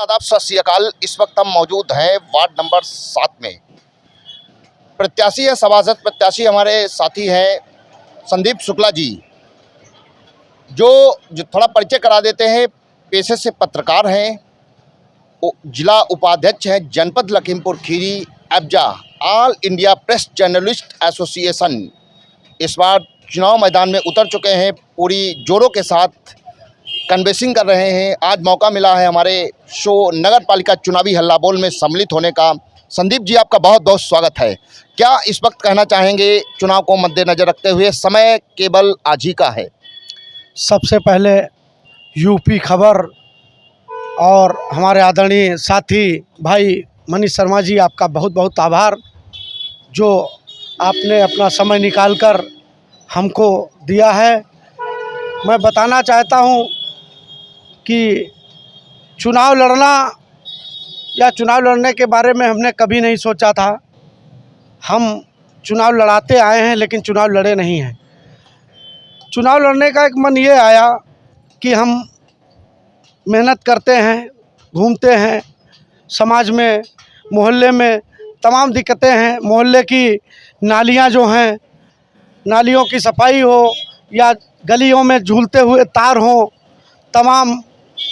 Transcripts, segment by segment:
आदाब, सत श्री अकाल। इस वक्त हम मौजूद हैं वार्ड नंबर 7 में। प्रत्याशी है, सभासद प्रत्याशी हमारे साथी हैं संदीप शुक्ला जी, जो थोड़ा परिचय करा देते हैं। पेशे से पत्रकार हैं, जिला उपाध्यक्ष हैं जनपद लखीमपुर खीरी एब्जा all India press journalist association. इस बार चुनाव मैदान में उतर चुके हैं, पूरी जोरों के साथ कन्वेंसिंग कर रहे हैं। आज मौका मिला है हमारे शो नगर पालिका चुनावी हल्ला बोल में सम्मिलित होने का। संदीप जी, आपका बहुत बहुत स्वागत है। क्या इस वक्त कहना चाहेंगे चुनाव को मद्देनजर रखते हुए? समय केवल आज ही का है। सबसे पहले यूपी खबर और हमारे आदरणीय साथी भाई मनीष शर्मा जी, आपका बहुत बहुत आभार, जो आपने अपना समय निकालकर हमको दिया है। मैं बताना चाहता हूं कि चुनाव लड़ना या चुनाव लड़ने के बारे में हमने कभी नहीं सोचा था। हम चुनाव लड़ाते आए हैं लेकिन चुनाव लड़े नहीं हैं। चुनाव लड़ने का एक मन ये आया कि हम मेहनत करते हैं, घूमते हैं, समाज में मोहल्ले में तमाम दिक्कतें हैं। मोहल्ले की नालियां जो हैं, नालियों की सफाई हो या गलियों में झूलते हुए तार हो, तमाम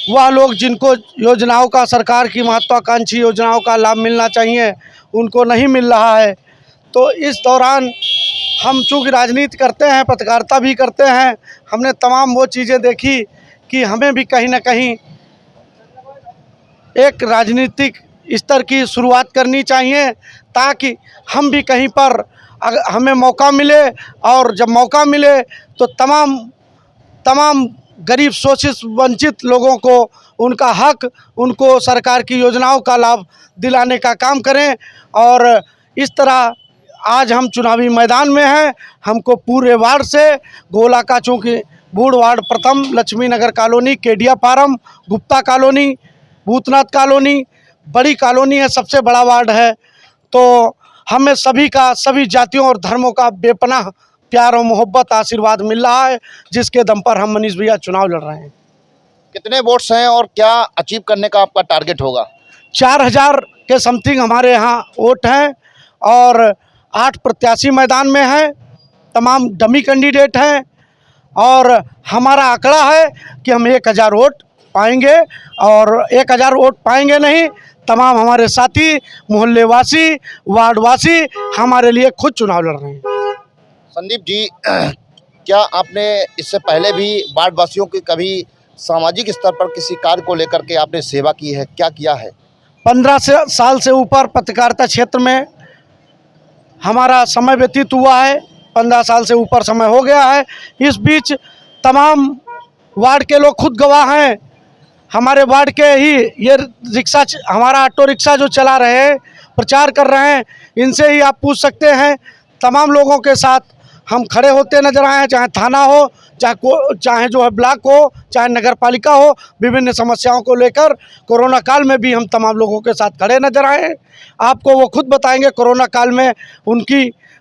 वह लोग जिनको योजनाओं का, सरकार की महत्वाकांक्षी योजनाओं का लाभ मिलना चाहिए, उनको नहीं मिल रहा है। तो इस दौरान हम चूँकि राजनीति करते हैं, पत्रकारिता भी करते हैं, हमने तमाम वो चीज़ें देखी कि हमें भी कहीं ना कहीं एक राजनीतिक स्तर की शुरुआत करनी चाहिए, ताकि हम भी कहीं पर अगर हमें मौका मिले, और जब मौका मिले तो तमाम गरीब शोषित वंचित लोगों को उनका हक, उनको सरकार की योजनाओं का लाभ दिलाने का काम करें। और इस तरह आज हम चुनावी मैदान में हैं। हमको पूरे वार्ड से गोला का, चूँकि बूढ़ वार्ड प्रथम, Lakshmi Nagar colony, Kedia farm, Gupta colony, Bhootnath colony बड़ी कॉलोनी है, सबसे बड़ा वार्ड है। तो हमें सभी का, सभी जातियों और धर्मों का बेपनाह प्यार और मोहब्बत, आशीर्वाद मिल रहा है, जिसके दम पर हम मनीष भैया चुनाव लड़ रहे हैं। कितने वोट्स हैं और क्या अचीव करने का आपका टारगेट होगा? 4000 के समथिंग हमारे यहाँ वोट हैं और 8 प्रत्याशी मैदान में हैं, तमाम डमी कैंडिडेट हैं। और हमारा आंकड़ा है कि हम 1000 वोट पाएंगे, और 1000 वोट पाएंगे नहीं, तमाम हमारे साथी, मोहल्ले वासी, वार्ड वासी हमारे लिए खुद चुनाव लड़ रहे हैं। संदीप जी, क्या आपने इससे पहले भी वार्ड वासियों की कभी सामाजिक स्तर पर किसी कार्य को लेकर के आपने सेवा की है? क्या किया है? 15 साल से ऊपर पत्रकारिता क्षेत्र में हमारा समय व्यतीत हुआ है। 15 साल से ऊपर समय हो गया है। इस बीच तमाम वार्ड के लोग खुद गवाह हैं। हमारे वार्ड के ही ये रिक्शा, हमारा ऑटो रिक्शा जो चला रहे हैं, प्रचार कर रहे हैं, इनसे ही आप पूछ सकते हैं। तमाम लोगों के साथ हम खड़े होते नजर आए हैं, चाहे थाना हो, चाहे जो है ब्लॉक हो, चाहे नगर पालिका हो। विभिन्न समस्याओं को लेकर कोरोना काल में भी हम तमाम लोगों के साथ खड़े नजर आए हैं। आपको वो खुद बताएंगे। कोरोना काल में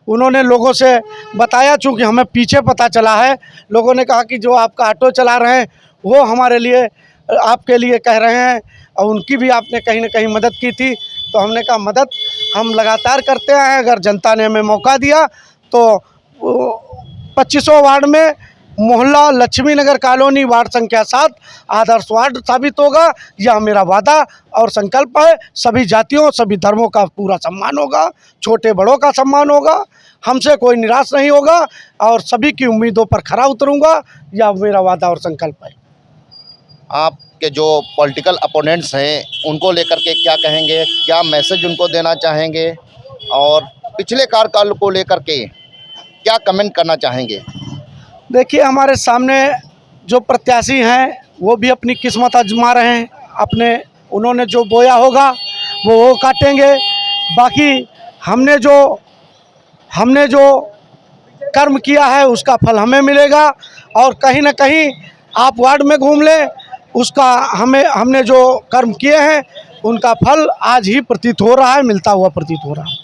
उन्होंने लोगों से बताया, चूँकि हमें पीछे पता चला है, लोगों ने कहा कि जो आपका ऑटो चला रहे हैं वो हमारे लिए, आपके लिए कह रहे हैं, और उनकी भी आपने कहीं ना कहीं मदद की थी। तो हमने कहा मदद हम लगातार करते हैं। अगर जनता ने हमें मौका दिया तो 2500 वार्ड में मोहल्ला लक्ष्मी नगर कॉलोनी वार्ड संख्या 7 आदर्श वार्ड साबित होगा। यह मेरा वादा और संकल्प है। सभी जातियों, सभी धर्मों का पूरा सम्मान होगा, छोटे बड़ों का सम्मान होगा, हमसे कोई निराश नहीं होगा, और सभी की उम्मीदों पर खरा उतरूंगा। यह मेरा वादा और संकल्प है। आपके जो पॉलिटिकल अपोनेंट्स हैं उनको लेकर के क्या कहेंगे? क्या मैसेज उनको देना चाहेंगे? और पिछले कार्यकाल को लेकर के क्या कमेंट करना चाहेंगे? देखिए, हमारे सामने जो प्रत्याशी हैं वो भी अपनी किस्मत आजमा रहे हैं। उन्होंने जो बोया होगा वो काटेंगे। बाकी हमने जो कर्म किया है उसका फल हमें मिलेगा। और कहीं ना कहीं आप वार्ड में घूम लें, उसका हमने जो कर्म किए हैं उनका फल आज ही प्रतीत हो रहा है, मिलता हुआ प्रतीत हो रहा है।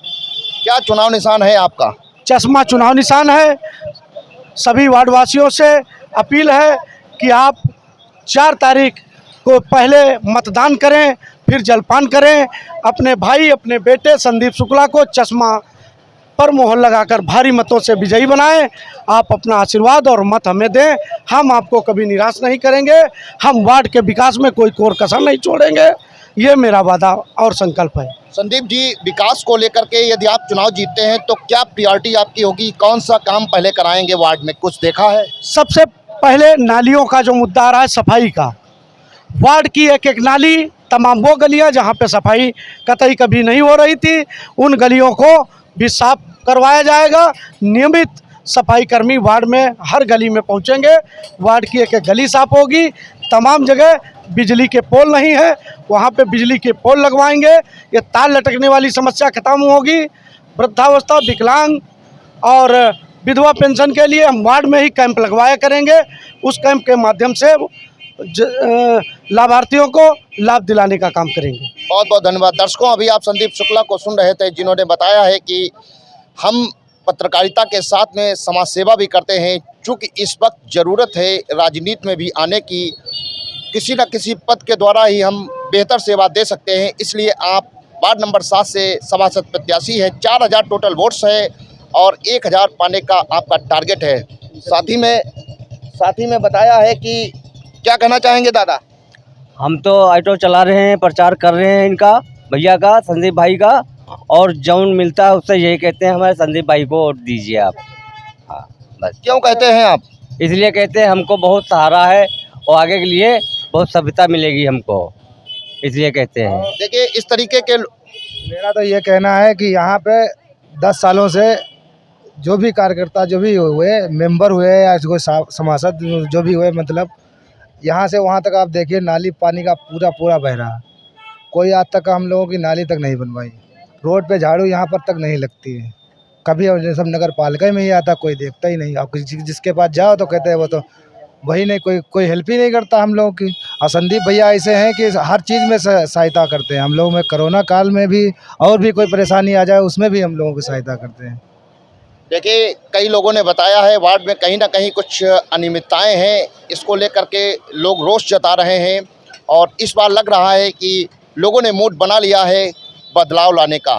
क्या चुनाव निशान है आपका? चश्मा चुनाव निशान है। सभी वार्डवासियों से अपील है कि आप 4 तारीख को पहले मतदान करें, फिर जलपान करें। अपने भाई अपने बेटे संदीप शुक्ला को चश्मा पर मोहर लगाकर भारी मतों से विजयी बनाएं। आप अपना आशीर्वाद और मत हमें दें। हम आपको कभी निराश नहीं करेंगे। हम वार्ड के विकास में कोई कोर कसर नहीं छोड़ेंगे। ये मेरा वादा और संकल्प है। संदीप जी, विकास को लेकर के यदि आप चुनाव जीतते हैं तो क्या प्रायोरिटी आपकी होगी? कौन सा काम पहले कराएंगे वार्ड में, कुछ देखा है? सबसे पहले नालियों का जो मुद्दा आ रहा है, सफाई का। वार्ड की एक एक नाली, तमाम वो गलियां जहां पे सफाई कतई कभी नहीं हो रही थी, उन गलियों को भी साफ करवाया जाएगा। नियमित सफाई कर्मी वार्ड में हर गली में पहुंचेंगे। वार्ड की एक एक गली साफ होगी। तमाम जगह बिजली के पोल नहीं है, वहां पे बिजली के पोल लगवाएंगे। ये तार लटकने वाली समस्या खत्म होगी। वृद्धावस्था, विकलांग और विधवा पेंशन के लिए हम वार्ड में ही कैंप लगवाया करेंगे। उस कैंप के माध्यम से लाभार्थियों को लाभ दिलाने का काम करेंगे। बहुत बहुत धन्यवाद। दर्शकों, अभी आप संदीप शुक्ला को सुन रहे थे, जिन्होंने बताया है कि हम पत्रकारिता के साथ में समाज सेवा भी करते हैं। चूँकि इस वक्त ज़रूरत है राजनीति में भी आने की, किसी न किसी पद के द्वारा ही हम बेहतर सेवा दे सकते हैं। इसलिए आप वार्ड नंबर 7 से सभासद प्रत्याशी है। 4000 टोटल वोट्स है और 1000 पाने का आपका टारगेट है। साथ ही में बताया है कि क्या कहना चाहेंगे दादा? हम तो ऑटो चला रहे हैं, प्रचार कर रहे हैं इनका, भैया का, संदीप भाई का, और जौन मिलता है उससे यही कहते हैं हमारे संदीप भाई को वोट दीजिए आप। हाँ, बस। क्यों कहते हैं आप? इसलिए कहते हैं हमको बहुत सहारा है और आगे के लिए बहुत सभ्यता मिलेगी हमको, इसलिए कहते हैं। देखिए, इस तरीके के मेरा तो ये कहना है कि यहाँ पे 10 सालों से जो भी कार्यकर्ता, जो भी हुए, मेंबर हुए या कोई सभासद जो भी हुए, मतलब यहाँ से वहाँ तक आप देखिए नाली पानी का पूरा बह रहा है। कोई आज तक हम लोगों की नाली तक नहीं बनवाई। रोड पे झाड़ू यहाँ पर तक नहीं लगती है कभी। और सब नगर पालिका में ही आता, कोई देखता ही नहीं। आप जिसके पास जाओ तो कहते हैं वो तो वही नहीं, कोई हेल्प ही नहीं करता हम लोगों की। और संदीप भैया ऐसे हैं कि हर चीज़ में सहायता करते हैं हम लोगों में। कोरोना काल में भी और भी कोई परेशानी आ जाए उसमें भी हम लोगों की सहायता करते हैं। देखिए, कई लोगों ने बताया है वार्ड में कहीं ना कहीं कुछ अनियमितताएं हैं। इसको लेकर के लोग रोष जता रहे हैं और इस बार लग रहा है कि लोगों ने मूड बना लिया है बदलाव लाने का।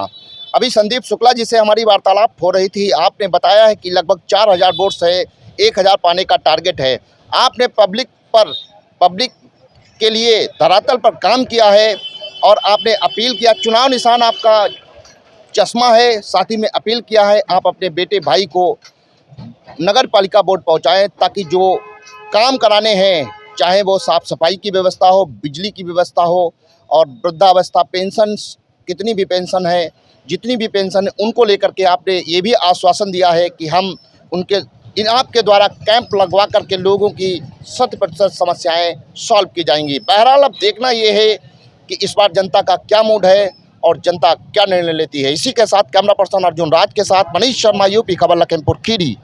अभी संदीप शुक्ला जी से हमारी वार्तालाप हो रही थी। आपने बताया है कि लगभग 4000 वोट्स है, 1000 पाने का टारगेट है। आपने पब्लिक के लिए धरातल पर काम किया है और आपने अपील किया। चुनाव निशान आपका चश्मा है। साथ ही में अपील किया है आप अपने बेटे भाई को नगर पालिका बोर्ड पहुंचाएं, ताकि जो काम कराने हैं, चाहे वो साफ सफाई की व्यवस्था हो, बिजली की व्यवस्था हो और वृद्धावस्था पेंशन, कितनी भी पेंशन है, जितनी भी पेंशन है, उनको लेकर के आपने ये भी आश्वासन दिया है कि हम आपके द्वारा कैंप लगवा करके लोगों की 100% समस्याएं सॉल्व की जाएंगी। बहरहाल अब देखना ये है कि इस बार जनता का क्या मूड है और जनता क्या निर्णय लेती है। इसी के साथ कैमरा पर्सन अर्जुन राज के साथ मनीष शर्मा, यूपी खबर, लखीमपुर खीरी।